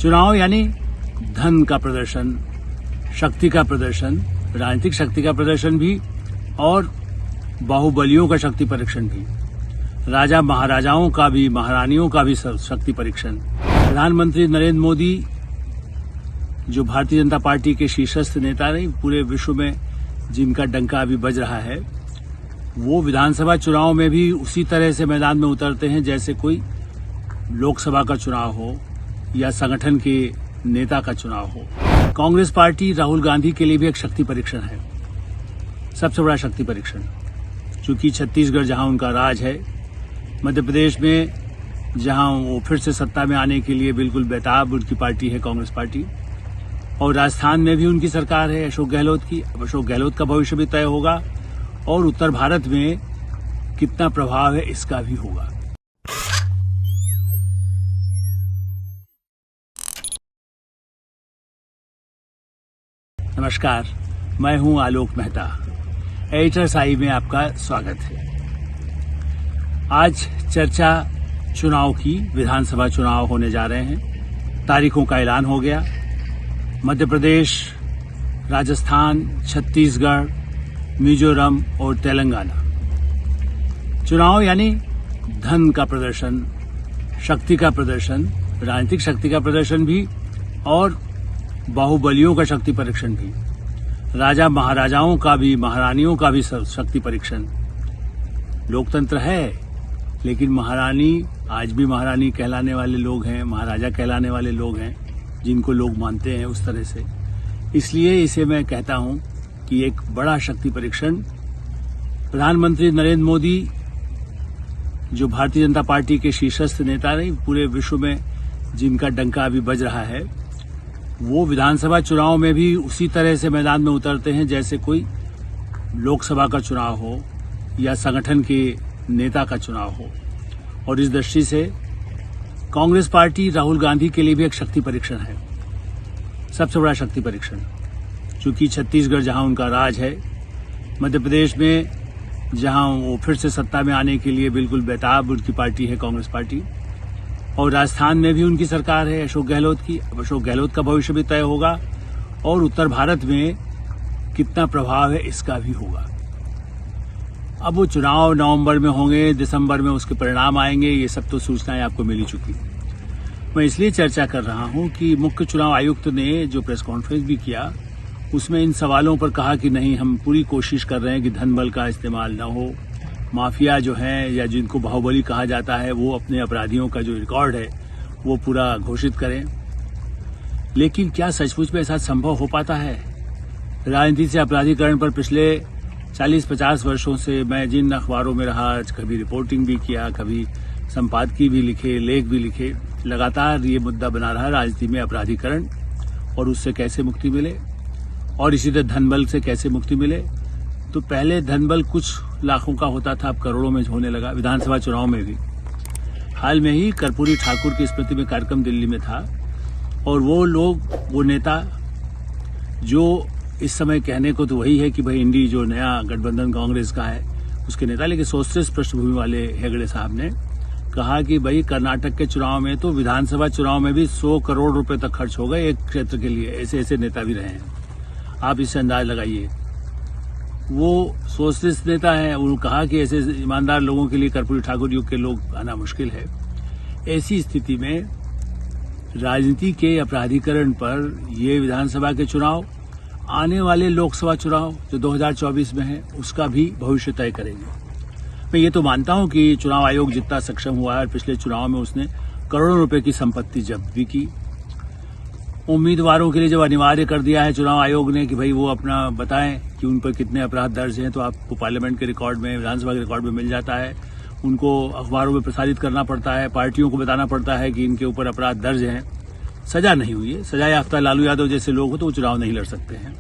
चुनाव यानी धन का प्रदर्शन, शक्ति का प्रदर्शन, राजनीतिक शक्ति का प्रदर्शन भी और बाहुबलियों का शक्ति परीक्षण भी, राजा महाराजाओं का भी, महारानियों का भी शक्ति परीक्षण। प्रधानमंत्री नरेंद्र मोदी जो भारतीय जनता पार्टी के शीर्षस्थ नेता नहीं, पूरे विश्व में जिनका डंका अभी बज रहा है, वो विधानसभा चुनाव में भी उसी तरह से मैदान में उतरते हैं जैसे कोई लोकसभा का चुनाव हो या संगठन के नेता का चुनाव हो। कांग्रेस पार्टी राहुल गांधी के लिए भी एक शक्ति परीक्षण है, सबसे बड़ा शक्ति परीक्षण, क्योंकि छत्तीसगढ़ जहां उनका राज है, मध्य प्रदेश में जहां वो फिर से सत्ता में आने के लिए बिल्कुल बेताब उनकी पार्टी है कांग्रेस पार्टी, और राजस्थान में भी उनकी सरकार है अशोक गहलोत की। अब अशोक गहलोत का भविष्य भी तय होगा और उत्तर भारत में कितना प्रभाव है इसका भी होगा। नमस्कार, मैं हूं आलोक मेहता। एडिटर साई में आपका स्वागत है। आज चर्चा चुनाव की, विधानसभा चुनाव होने जा रहे हैं। तारीखों का ऐलान हो गया। मध्य प्रदेश, राजस्थान, छत्तीसगढ़, मिजोरम और तेलंगाना। चुनाव यानी धन का प्रदर्शन, शक्ति का प्रदर्शन, राजनीतिक शक्ति का प्रदर्शन भी और बाहुबलियों का शक्ति परीक्षण भी, राजा महाराजाओं का भी, महारानियों का भी शक्ति परीक्षण। लोकतंत्र है, लेकिन महारानी, आज भी महारानी कहलाने वाले लोग हैं, महाराजा कहलाने वाले लोग हैं, जिनको लोग मानते हैं उस तरह से। इसलिए इसे मैं कहता हूं कि एक बड़ा शक्ति परीक्षण। प्रधानमंत्री नरेंद्र मोदी जो भारतीय जनता पार्टी के शीर्षस्थ नेता नहीं, पूरे विश्व में जिनका डंका अभी बज रहा है, वो विधानसभा चुनाव में भी उसी तरह से मैदान में उतरते हैं जैसे कोई लोकसभा का चुनाव हो या संगठन के नेता का चुनाव हो। और इस दृष्टि से कांग्रेस पार्टी राहुल गांधी के लिए भी एक शक्ति परीक्षण है, सबसे बड़ा शक्ति परीक्षण, क्योंकि छत्तीसगढ़ जहां उनका राज है, मध्य प्रदेश में जहां वो फिर से सत्ता में आने के लिए बिल्कुल बेताब उनकी पार्टी है कांग्रेस पार्टी, और राजस्थान में भी उनकी सरकार है अशोक गहलोत की। अब अशोक गहलोत का भविष्य भी तय होगा और उत्तर भारत में कितना प्रभाव है इसका भी होगा। अब वो चुनाव नवंबर में होंगे, दिसंबर में उसके परिणाम आएंगे, ये सब तो सूचनाएं आपको मिली चुकी। मैं इसलिए चर्चा कर रहा हूं कि मुख्य चुनाव आयुक्त ने जो प्रेस कॉन्फ्रेंस भी किया, उसमें इन सवालों पर कहा कि नहीं, हम पूरी कोशिश कर रहे हैं कि धन बल का इस्तेमाल न हो, माफिया जो है या जिनको बाहुबली कहा जाता है, वो अपने अपराधियों का जो रिकॉर्ड है वो पूरा घोषित करें। लेकिन क्या सचमुच में ऐसा संभव हो पाता है? राजनीति से अपराधीकरण पर पिछले 40-50 वर्षों से मैं जिन अखबारों में रहा, कभी रिपोर्टिंग भी किया, कभी संपादकीय भी लिखे, लेख भी लिखे, लगातार ये मुद्दा बना रहा राजनीति में अपराधीकरण और उससे कैसे मुक्ति मिले, और इसी तरह धनबल से कैसे मुक्ति मिले। तो पहले धनबल कुछ लाखों का होता था, अब करोड़ों में होने लगा। विधानसभा चुनाव में भी हाल में ही कर्पूरी ठाकुर की स्मृति में कार्यक्रम दिल्ली में था, और वो लोग, वो नेता जो इस समय कहने को तो वही है कि भाई इंडी जो नया गठबंधन कांग्रेस का है उसके नेता, लेकिन सोशलिस्ट पृष्ठभूमि वाले हेगड़े साहब ने कहा कि भाई कर्नाटक के चुनाव में तो विधानसभा चुनाव में भी 100 करोड़ रुपए तक खर्च हो गए एक क्षेत्र के लिए। ऐसे ऐसे नेता भी रहे हैं, आप इससे अंदाज लगाइए। वो सोशलिस्ट नेता है, उन्होंने कहा कि ऐसे ईमानदार लोगों के लिए कर्पूरी ठाकुर युग के लोग आना मुश्किल है। ऐसी स्थिति में राजनीति के अपराधीकरण पर ये विधानसभा के चुनाव, आने वाले लोकसभा चुनाव जो 2024 में है, उसका भी भविष्य तय करेंगे। मैं ये तो मानता हूं कि चुनाव आयोग जितना सक्षम हुआ है, पिछले चुनाव में उसने करोड़ों रुपए की संपत्ति जब्त भी की। उम्मीदवारों के लिए जब अनिवार्य कर दिया है चुनाव आयोग ने कि भाई वो अपना बताएं कि उन पर कितने अपराध दर्ज हैं, तो आपको पार्लियामेंट के रिकॉर्ड में, विधानसभा के रिकॉर्ड में मिल जाता है। उनको अखबारों में प्रसारित करना पड़ता है, पार्टियों को बताना पड़ता है कि इनके ऊपर अपराध दर्ज हैं। सजा नहीं हुई है, सजा याफ्ता लालू यादव जैसे लोग हो तो वो चुनाव नहीं लड़ सकते हैं,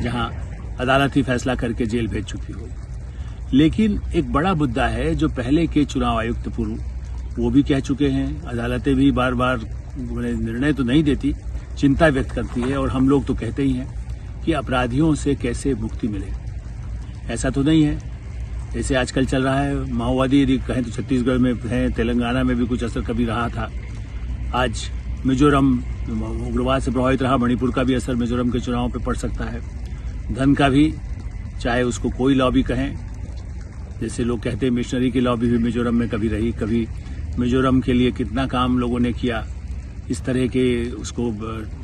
जहां अदालत ही फैसला करके जेल भेज चुकी हो। लेकिन एक बड़ा मुद्दा है जो पहले के चुनाव आयुक्त पूर्व वो भी कह चुके हैं, अदालतें भी बार बार निर्णय तो नहीं देती, चिंता व्यक्त करती है, और हम लोग तो कहते ही हैं कि अपराधियों से कैसे मुक्ति मिले। ऐसा तो नहीं है जैसे आजकल चल रहा है, माओवादी यदि कहें तो छत्तीसगढ़ में है, तेलंगाना में भी कुछ असर कभी रहा था। आज मिजोरम उग्रवाद से प्रभावित रहा, मणिपुर का भी असर मिजोरम के चुनाव पर पड़ सकता है। धन का भी, चाहे उसको कोई लॉबी कहें, जैसे लोग कहते हैं मिशनरी की लॉबी भी मिजोरम में कभी रही, कभी मिजोरम के लिए कितना काम लोगों ने किया, इस तरह के उसको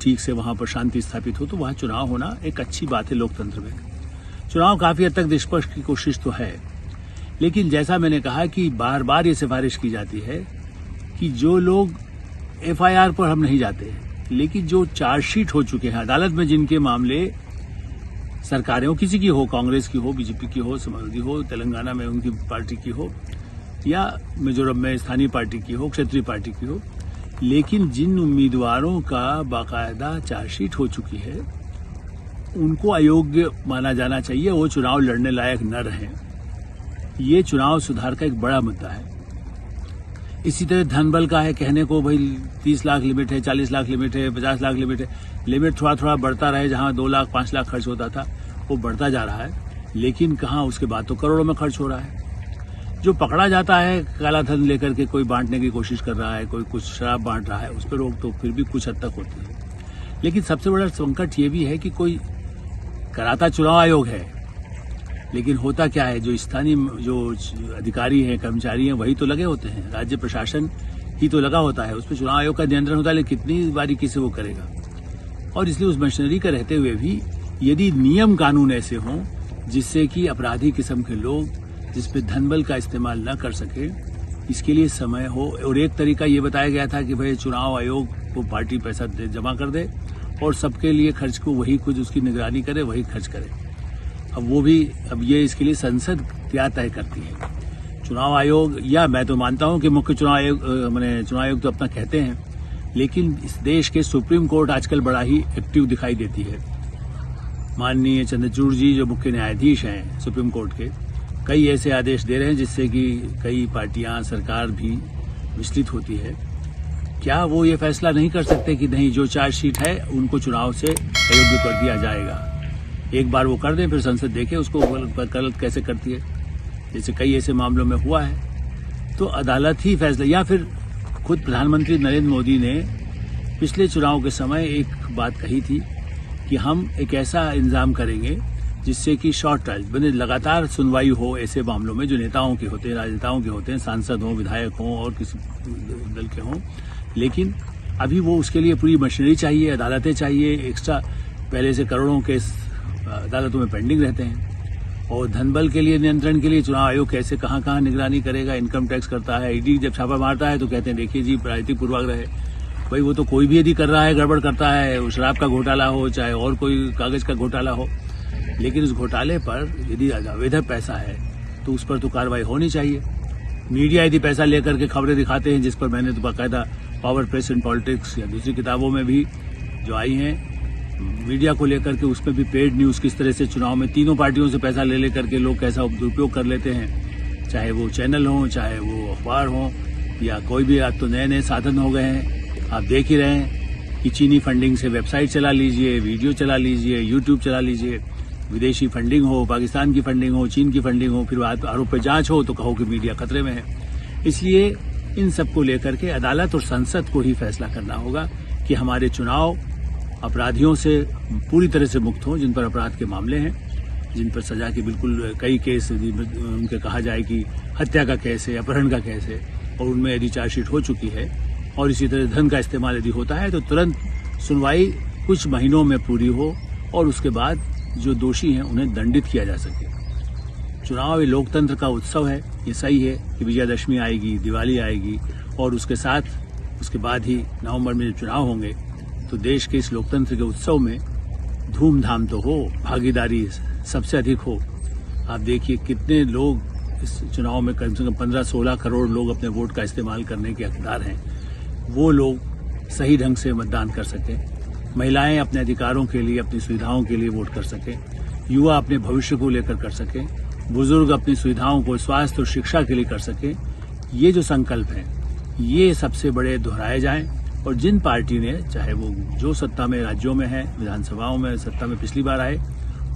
ठीक से वहां पर शांति स्थापित हो, तो वहां चुनाव होना एक अच्छी बात है लोकतंत्र में। चुनाव काफी हद तक निष्पक्ष की कोशिश तो है, लेकिन जैसा मैंने कहा कि बार बार ये सिफारिश की जाती है कि जो लोग एफआईआर पर हम नहीं जाते, लेकिन जो चार्जशीट हो चुके हैं अदालत में, जिनके मामले सरकारें हो, किसी की हो, कांग्रेस की हो, बीजेपी की हो, समाजवादी हो, तेलंगाना में उनकी पार्टी की हो, या मिजोरम में स्थानीय पार्टी की हो, क्षेत्रीय पार्टी की हो, लेकिन जिन उम्मीदवारों का बाकायदा चार्जशीट हो चुकी है उनको अयोग्य माना जाना चाहिए, वो चुनाव लड़ने लायक न रहें। ये चुनाव सुधार का एक बड़ा मुद्दा है। इसी तरह धन बल का है, कहने को भाई 30 लाख लिमिट है, 40 लाख लिमिट है, 50 लाख लिमिट है, लिमिट थोड़ा थोड़ा बढ़ता रहे, जहां 2 लाख 5 लाख खर्च होता था वो बढ़ता जा रहा है, लेकिन कहां उसके बाद तो करोड़ों में खर्च हो रहा है। जो पकड़ा जाता है काला धन लेकर के, कोई बांटने की कोशिश कर रहा है, कोई कुछ शराब बांट रहा है, उस पर रोक तो फिर भी कुछ हद तक होती है। लेकिन सबसे बड़ा संकट ये भी है कि कोई कराता चुनाव आयोग है, लेकिन होता क्या है, जो स्थानीय जो अधिकारी हैं, कर्मचारी हैं, वही तो लगे होते हैं, राज्य प्रशासन ही तो लगा होता है, उस पर चुनाव आयोग का नियंत्रण होता है, लेकिन कितनी बारीकी से वो करेगा। और इसलिए उस मशीनरी का रहते हुए भी यदि नियम कानून ऐसे हों जिससे कि अपराधी किस्म के लोग जिसपे धनबल का इस्तेमाल न कर सके, इसके लिए समय हो। और एक तरीका ये बताया गया था कि भाई चुनाव आयोग को पार्टी पैसा जमा कर दे और सबके लिए खर्च को वही खुद उसकी निगरानी करे, वही खर्च करे। अब वो भी, अब ये इसके लिए संसद क्या तय करती है। चुनाव आयोग, या मैं तो मानता हूं कि मुख्य चुनाव आयोग, मैंने चुनाव आयोग तो अपना कहते हैं, लेकिन इस देश के सुप्रीम कोर्ट आजकल बड़ा ही एक्टिव दिखाई देती है। माननीय चंद्रचूड़ जी जो मुख्य न्यायाधीश हैं सुप्रीम कोर्ट के, कई ऐसे आदेश दे रहे हैं जिससे कि कई पार्टियां, सरकार भी विचलित होती है। क्या वो ये फैसला नहीं कर सकते कि नहीं, जो चार्जशीट है उनको चुनाव से अयोग्य कर दिया जाएगा? एक बार वो कर दें, फिर संसद देखे उसको गलत कैसे करती है, जैसे कई ऐसे मामलों में हुआ है। तो अदालत ही फैसला, या फिर खुद प्रधानमंत्री नरेंद्र मोदी ने पिछले चुनाव के समय एक बात कही थी कि हम एक ऐसा इंतजाम करेंगे जिससे कि शॉर्ट ट्रायल बने, लगातार सुनवाई हो ऐसे मामलों में जो नेताओं के होते हैं, राजनेताओं के होते हैं, सांसद हों, विधायक हों और किसी दल के हों। लेकिन अभी वो उसके लिए पूरी मशीनरी चाहिए, अदालतें चाहिए, एक्स्ट्रा पहले से करोड़ों केस अदालतों में पेंडिंग रहते हैं। और धनबल के लिए, नियंत्रण के लिए चुनाव आयोग कैसे कहां निगरानी करेगा? इनकम टैक्स करता है, ईडी जब छापा मारता है तो कहते हैं देखिए जी राजनीतिक पूर्वाग्रह है। भाई वो तो कोई भी यदि कर रहा है, गड़बड़ करता है, शराब का घोटाला हो चाहे और कोई कागज का घोटाला हो, लेकिन उस घोटाले पर यदि अवैध पैसा है तो उस पर तो कार्रवाई होनी चाहिए। मीडिया यदि पैसा लेकर के खबरें दिखाते हैं, जिस पर मैंने तो बाकायदा पावर, प्रेस एंड पॉलिटिक्स या दूसरी किताबों में भी जो आई हैं, मीडिया को लेकर के उसमें भी पेड न्यूज किस तरह से चुनाव में तीनों पार्टियों से पैसा ले लेकर के लोग कैसा दुरुपयोग कर लेते हैं, चाहे वो चैनल हो, चाहे वो अखबार हो, या कोई भी। आज तो नए नए साधन हो गए हैं, आप देख ही रहे हैं कि चीनी फंडिंग से वेबसाइट चला लीजिए, वीडियो चला लीजिए, यूट्यूब चला लीजिए, विदेशी फंडिंग हो, पाकिस्तान की फंडिंग हो, चीन की फंडिंग हो, फिर आरोप पे जांच हो तो कहो कि मीडिया खतरे में है। इसलिए इन सबको लेकर के अदालत और संसद को ही फैसला करना होगा कि हमारे चुनाव अपराधियों से पूरी तरह से मुक्त हों, जिन पर अपराध के मामले हैं, जिन पर सजा के बिल्कुल कई केस उनके कहा जाए कि हत्या का केस है, अपहरण का केस है, और उनमें यदि चार्जशीट हो चुकी है और इसी तरह धन का इस्तेमाल यदि होता है तो तुरंत सुनवाई कुछ महीनों में पूरी हो और उसके बाद जो दोषी हैं उन्हें दंडित किया जा सके। चुनाव ये लोकतंत्र का उत्सव है। ये सही है कि विजयादशमी आएगी, दिवाली आएगी, और उसके साथ उसके बाद ही नवंबर में जब चुनाव होंगे तो देश के इस लोकतंत्र के उत्सव में धूमधाम तो हो, भागीदारी सबसे अधिक हो। आप देखिए कितने लोग इस चुनाव में, कम से कम 15-16 करोड़ लोग अपने वोट का इस्तेमाल करने के हकदार हैं। वो लोग सही ढंग से मतदान कर सकें, महिलाएं अपने अधिकारों के लिए, अपनी सुविधाओं के लिए वोट कर सकें, युवा अपने भविष्य को लेकर कर सकें, बुजुर्ग अपनी सुविधाओं को स्वास्थ्य और शिक्षा के लिए कर सकें। ये जो संकल्प हैं ये सबसे बड़े दोहराए जाएं, और जिन पार्टी ने, चाहे वो जो सत्ता में राज्यों में है, विधानसभाओं में सत्ता में पिछली बार आए,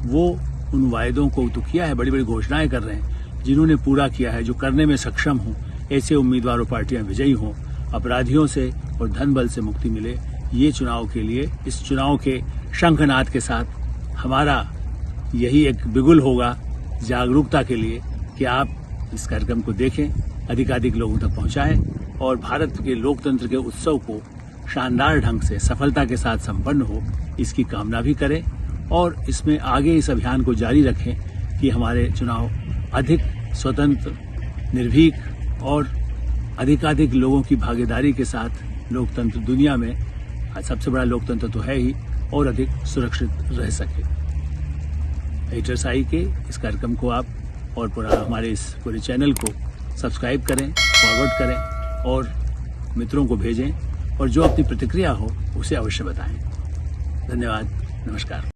वो उन वायदों को तो किया है, बड़ी बड़ी घोषणाएं कर रहे हैं, जिन्होंने पूरा किया है, जो करने में सक्षम हों, ऐसे उम्मीदवार और पार्टियां विजयी हों। अपराधियों से और धन बल से मुक्ति मिले। ये चुनाव के लिए, इस चुनाव के शंखनाद के साथ हमारा यही एक बिगुल होगा जागरूकता के लिए कि आप इस कार्यक्रम को देखें, अधिकाधिक लोगों तक पहुंचाएं और भारत के लोकतंत्र के उत्सव को शानदार ढंग से सफलता के साथ संपन्न हो, इसकी कामना भी करें और इसमें आगे इस अभियान को जारी रखें कि हमारे चुनाव अधिक स्वतंत्र, निर्भीक और अधिकाधिक लोगों की भागीदारी के साथ लोकतंत्र दुनिया में सबसे बड़ा लोकतंत्र तो है ही और अधिक सुरक्षित रह सके। एडिटर साई के इस कार्यक्रम को आप और पूरा हमारे इस पूरे चैनल को सब्सक्राइब करें, फॉरवर्ड करें और मित्रों को भेजें और जो अपनी प्रतिक्रिया हो उसे अवश्य बताएं। धन्यवाद, नमस्कार।